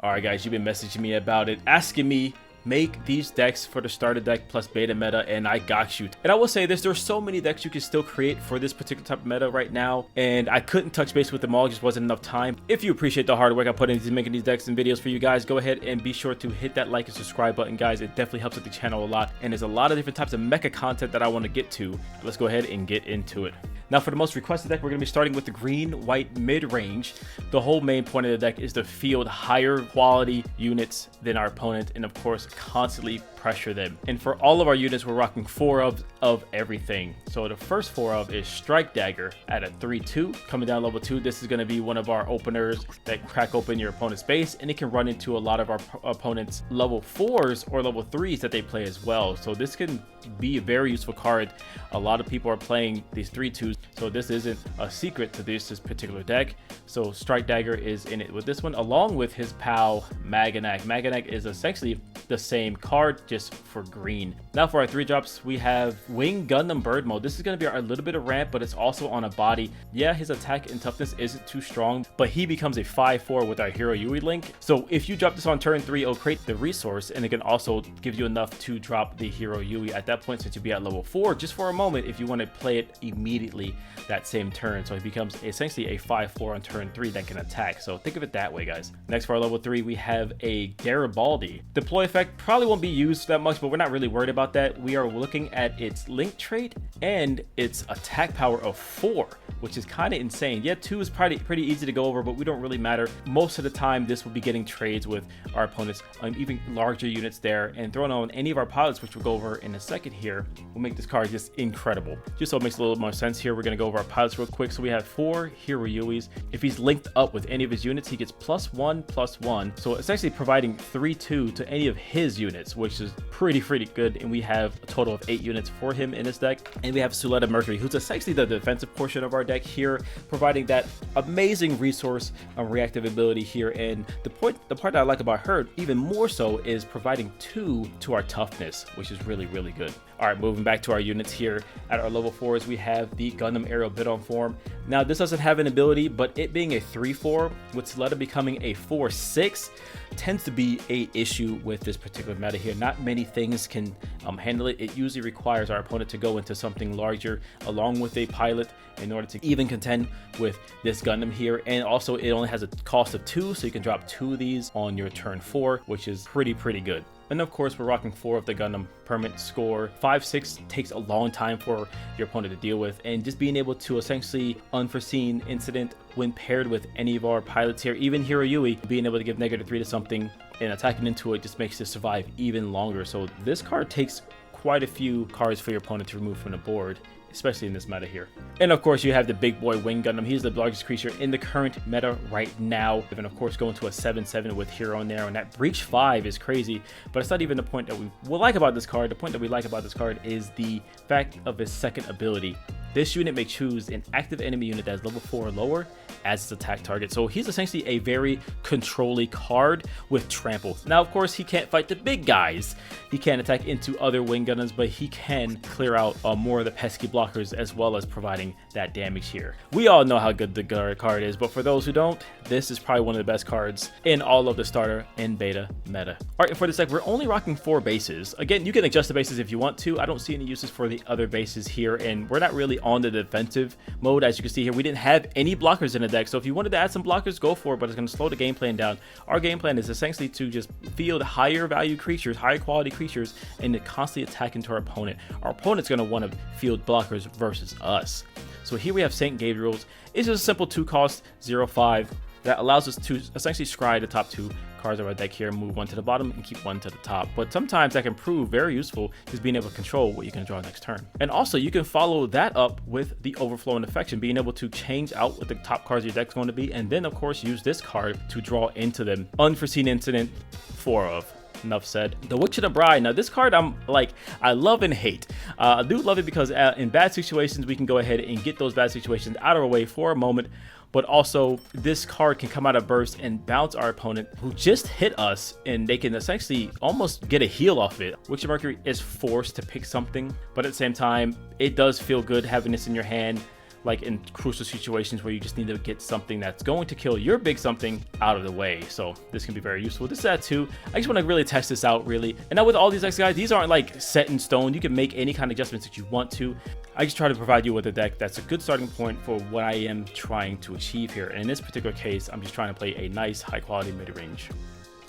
Alright guys, you've been messaging me about it, asking me make these decks for the starter deck plus beta meta, and I got you. And I will say this, there's so many decks you can still create for this particular type of meta right now, and I couldn't touch base with them all, just wasn't enough time. If you appreciate the hard work I put into making these decks and videos for you guys, go ahead and be sure to hit that like and subscribe button, guys. It definitely helps with the channel a lot, and there's a lot of different types of mecha content that I want to get to. Let's go ahead and get into it. Now for the most requested deck, we're going to be starting with the green-white mid-range. The whole main point of the deck is to field higher quality units than our opponent, and of course constantly pressure them. And for all of our units, we're rocking 4 of everything. So the first 4 of is Strike Dagger at a 3/2. Coming down level 2, this is going to be one of our openers that crack open your opponent's base, and it can run into a lot of our opponent's level 4s or level 3s that they play as well. So this can be a very useful card. A lot of people are playing these 3/2s, so this isn't a secret to this particular deck. So Strike Dagger is in it with this one, along with his pal Maganak. Maganak is essentially the same card, just for green. Now for our 3-drops, we have Wing Gundam Bird Mode. This is going to be our little bit of ramp, but it's also on a body. Yeah, his attack and toughness isn't too strong, but he becomes a 5/4 with our Hero Yui link. So if you drop this on turn 3, it'll create the resource, and it can also give you enough to drop the Hero Yui at that point, since you'll be at level 4 just for a moment if you want to play it immediately that same turn. So it becomes essentially a 5/4 on turn 3 that can attack. So think of it that way, guys. Next for our level 3, we have a Garibaldi. Deploy effect probably won't be used that much, but we're not really worried about that. We are looking at its link trait and its attack power of 4, which is kind of insane. Yeah, 2 is pretty easy to go over, but we don't really matter. Most of the time, this will be getting trades with our opponents on even larger units there, and throwing on any of our pilots, which we'll go over in a second here, will make this card just incredible. Just so it makes a little more sense here, we're going to go over our pilots real quick. So we have 4 Hero Yuis. If he's linked up with any of his units, he gets +1/+1. So essentially providing 3/2 to any of his units, which is pretty good. And we have a total of 8 units for him in this deck. And we have Suletta Mercury, who's essentially the defensive portion of our deck here, providing that amazing resource reactive ability here. And the part that I like about her even more so is providing 2 to our toughness, which is really good. All right, moving back to our units here. At our level 4s, we have the Gundam Aerial Bidon form. Now, this doesn't have an ability, but it being a 3/4, with Suletta becoming a 4/6, tends to be a issue with this particular meta here. Not many things can handle it. It usually requires our opponent to go into something larger along with a pilot in order to even contend with this Gundam here. And also, it only has a cost of 2, so you can drop 2 of these on your turn 4, which is pretty good. And of course, we're rocking 4 of the Gundam permanent score. 5/6 takes a long time for your opponent to deal with, and just being able to essentially unforeseen incident when paired with any of our pilots here, even Hero Yui, being able to give -3 to something and attacking into it just makes it survive even longer. So this card takes quite a few cards for your opponent to remove from the board, especially in this meta here. And of course, you have the big boy Wing Gundam. He's the largest creature in the current meta right now. And of course, going to a 7/7 with Hero in there, and that Breach 5 is crazy, but it's not even the point that we will like about this card. The point that we like about this card is the fact of his second ability. This unit may choose an active enemy unit that is level 4 or lower as its attack target. So he's essentially a very controlly card with trample. Now, of course, he can't fight the big guys. He can't attack into other Wing Gundams, but he can clear out more of the pesky blockers, as well as providing that damage here. We all know how good the card is, but for those who don't, this is probably one of the best cards in all of the starter and beta meta. All right, for this deck, we're only rocking 4 bases. Again, you can adjust the bases if you want to. I don't see any uses for the other bases here, and we're not really on the defensive mode. As you can see here, we didn't have any blockers in the deck, so if you wanted to add some blockers, go for it, but it's going to slow the game plan down. Our game plan is essentially to just field higher value creatures, higher quality creatures, and to constantly attack into our opponent. Our opponent's going to want to field blockers versus us. So here we have St. Gabriel's. It's just a simple 2-cost 0/5 that allows us to essentially scry the top 2 cards of our deck here, move 1 to the bottom and keep 1 to the top. But sometimes that can prove very useful, just being able to control what you can draw next turn. And also, you can follow that up with the Overflow and Affection, being able to change out what the top cards of your deck's going to be, and then of course use this card to draw into them. Unforeseen incident, 4 of. Enough said. The Witch and the Bride. Now this card I love and hate. I do love it because in bad situations we can go ahead and get those bad situations out of our way for a moment, but also this card can come out of burst and bounce our opponent who just hit us, and they can essentially almost get a heal off it. Witch of Mercury is forced to pick something, but at the same time it does feel good having this in your hand like in crucial situations where you just need to get something that's going to kill your big something out of the way. So this can be very useful. This is that too. I just want to really test this out really. And now with all these decks, guys, these aren't like set in stone. You can make any kind of adjustments that you want to. I just try to provide you with a deck that's a good starting point for what I am trying to achieve here. And in this particular case, I'm just trying to play a nice high quality mid-range.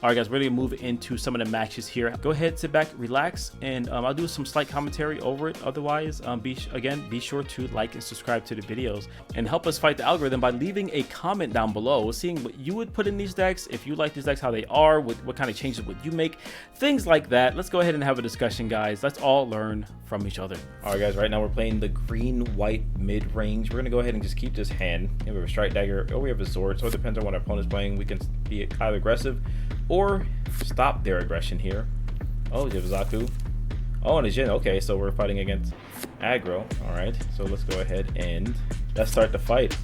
All right, guys, we're going to move into some of the matches here. Go ahead, sit back, relax, and I'll do some slight commentary over it. Otherwise, be sure to like and subscribe to the videos and help us fight the algorithm by leaving a comment down below, seeing what you would put in these decks, if you like these decks, how they are, what kind of changes would you make, things like that. Let's go ahead and have a discussion, guys. Let's all learn from each other. All right, guys, right now we're playing the green-white mid-range. We're going to go ahead and just keep this hand. We have a Strike Dagger, or we have a Sword, so it depends on what our opponent's playing. We can be either aggressive or stop their aggression here. Oh, you have Zaku. Oh, and a Jin. Okay, so we're fighting against aggro. All right, so let's go ahead and let's start the fight.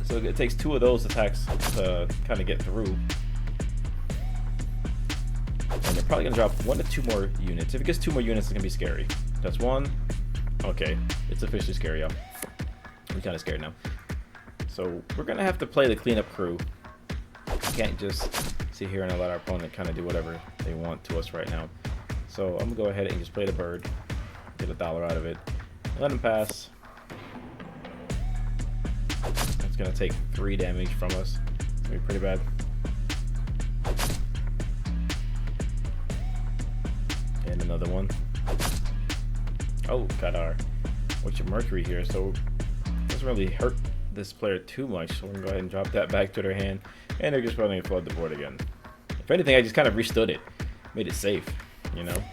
So it takes 2 of those attacks to kind of get through. And they're probably gonna drop 1 to 2 more units. If it gets 2 more units, it's gonna be scary. That's 1. Okay, it's officially scary, y'all. I'm kind of scared now. So we're gonna have to play the cleanup crew. We can't just sit here and let our opponent kind of do whatever they want to us right now. So I'm gonna go ahead and just play the bird, get $1 out of it, let him pass. That's gonna take 3 damage from us. It's gonna be pretty bad. And another one. Oh, got our what's your Mercury here, so it doesn't really hurt this player too much. So we're gonna go ahead and drop that back to their hand, and they're just running to flood the board again. If anything, I just kind of restood it, made it safe, you know.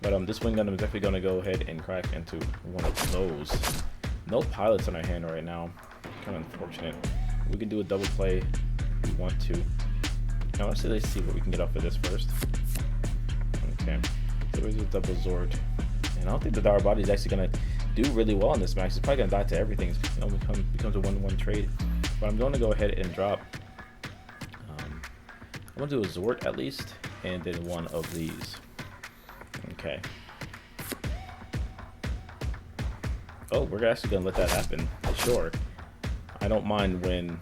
But this wing Gundam is definitely gonna go ahead and crack into one of those. No pilots on our hand right now, kind of unfortunate. We can do a double play if we want to. Now let's see what we can get off of this first. Okay, so we do a double Zord, and I don't think the Dara Body is actually gonna do really well in this match. It's probably gonna die to everything. It's gonna becomes a 1-1 trade. But I'm going to go ahead and drop. I'm gonna do a Zord at least, and then 1 of these. Okay. Oh, we're actually gonna let that happen. Sure. I don't mind when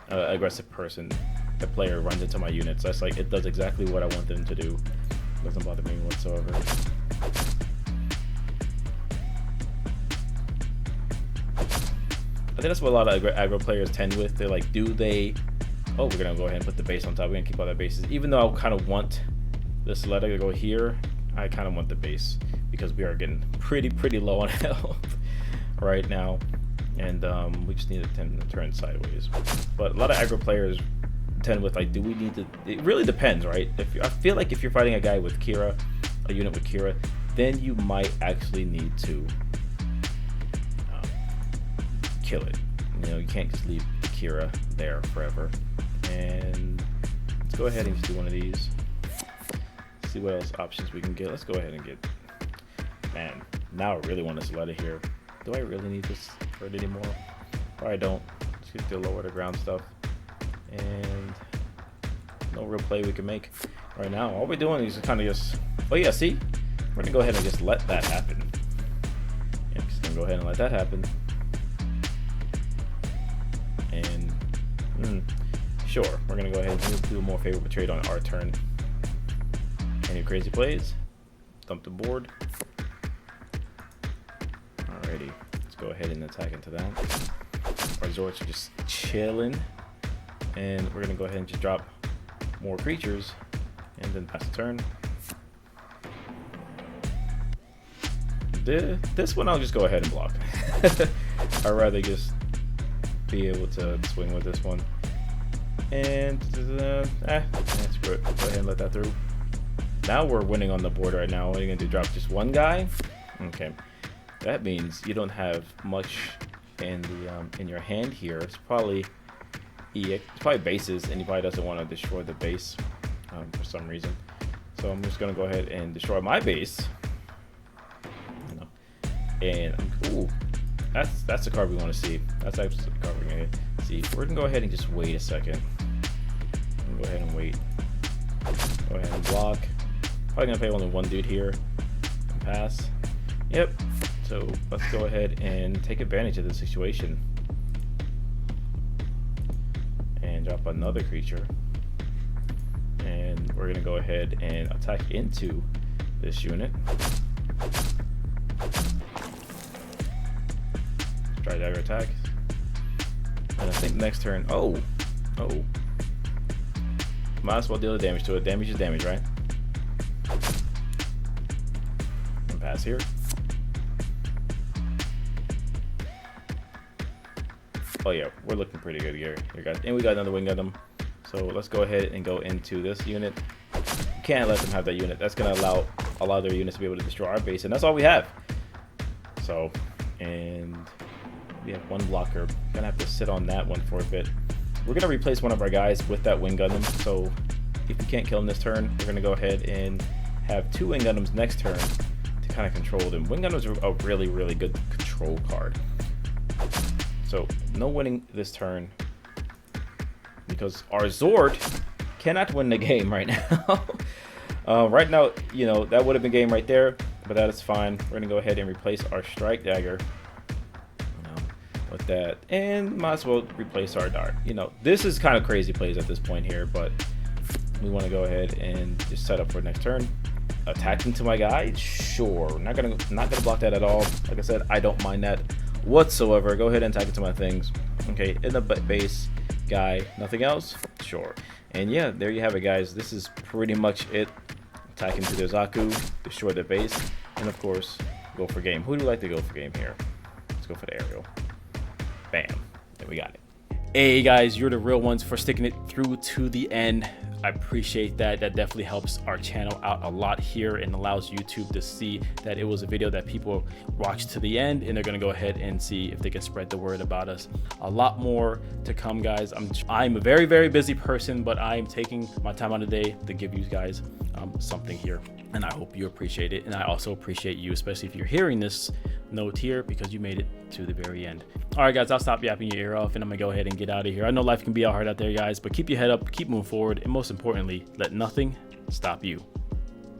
aggressive person, the player, runs into my units. That's like, it does exactly what I want them to do. Doesn't bother me whatsoever. I think that's what a lot of aggro players tend with. They're like, oh, we're gonna go ahead and put the base on top. We're gonna keep all that bases. Even though I kind of want this letter to go here, I kind of want the base because we are getting pretty low on health right now, and we just need to turn sideways. But a lot of aggro players tend with like, do we need to? It really depends, right? I feel like if you're fighting a guy with Kira, a unit with Kira, then you might actually need to kill it. You know, you can't just leave the Kira there forever. And let's go ahead and just do 1 of these. See what else options we can get. Let's go ahead and get. Man, now I really want this letter here. Do I really need this bird anymore? Probably don't. Just get the lower to ground stuff. And no real play we can make right now. All we're doing is kind of just. Oh yeah, see? We're gonna go ahead and just let that happen. Yeah, just gonna go ahead and let that happen. And sure, we're gonna go ahead and do a more favorable trade on our turn. Any crazy plays? Dump the board. Alrighty, let's go ahead and attack into that. Our Zords are just chilling, and we're gonna go ahead and just drop more creatures, and then pass the turn. This one I'll just go ahead and block. I'd rather just be able to swing with this one. And screw it. Go ahead and let that through. Now we're winning on the board right now. What are you gonna do? Drop just 1 guy? Okay. That means you don't have much in the in your hand here. It's probably bases, and he probably doesn't want to destroy the base for some reason. So I'm just gonna go ahead and destroy my base. And ooh, that's the card we want to see. That's actually the card we're gonna see. We're gonna go ahead and just wait a second. Go ahead and wait. Go ahead and block. Probably gonna play only 1 dude here. And pass. Yep. So let's go ahead and take advantage of the situation and drop another creature. And we're gonna go ahead and attack into this unit. Try dagger attack. And I think next turn, oh, might as well deal the damage to it. Damage is damage, right? And pass here. Oh yeah, we're looking pretty good here, guys. And we got another wing Gundam. So let's go ahead and go into this unit. Can't let them have that unit. That's gonna allow their units to be able to destroy our base, and that's all we have. So, and we have one blocker. Gonna have to sit on that one for a bit. We're gonna replace one of our guys with that wing Gundam. So if we can't kill him this turn, we're gonna go ahead and have 2 wing Gundams next turn to kind of control them. Wing Gundams are a really, really good control card. So no winning this turn because our Zord cannot win the game right now. Right now, you know, that would have been game right there, but that is fine. We're gonna go ahead and replace our strike dagger with that, and might as well replace our dart. You know, this is kind of crazy plays at this point here, but we want to go ahead and just set up for next turn. Attack into my guy, sure. Not gonna block that at all. Like I said, I don't mind that whatsoever. Go ahead and attack into my things. Okay, in the base guy, nothing else, sure. And yeah, there you have it, guys. This is pretty much it. Attack into their Zaku, destroy their base, and of course go for game. Who do you like to go for game here? Let's go for the aerial. Bam, there we got it. Hey guys, you're the real ones for sticking it through to the end. I appreciate that. That definitely helps our channel out a lot here and allows YouTube to see that it was a video that people watched to the end, and they're going to go ahead and see if they can spread the word about us. A lot more to come, guys. I'm a very, very busy person, but I'm taking my time out of the day to give you guys something here, and I hope you appreciate it. And I also appreciate you, especially if you're hearing this note here, because you made it to the very end. All right, guys, I'll stop yapping your ear off, and I'm gonna go ahead and get out of here. I know life can be hard out there, guys, but keep your head up, keep moving forward, and most importantly, let nothing stop you.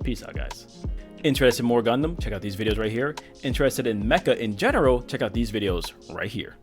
Peace out, guys. Interested in more Gundam? Check out these videos right here. Interested in mecha in general? Check out these videos right here.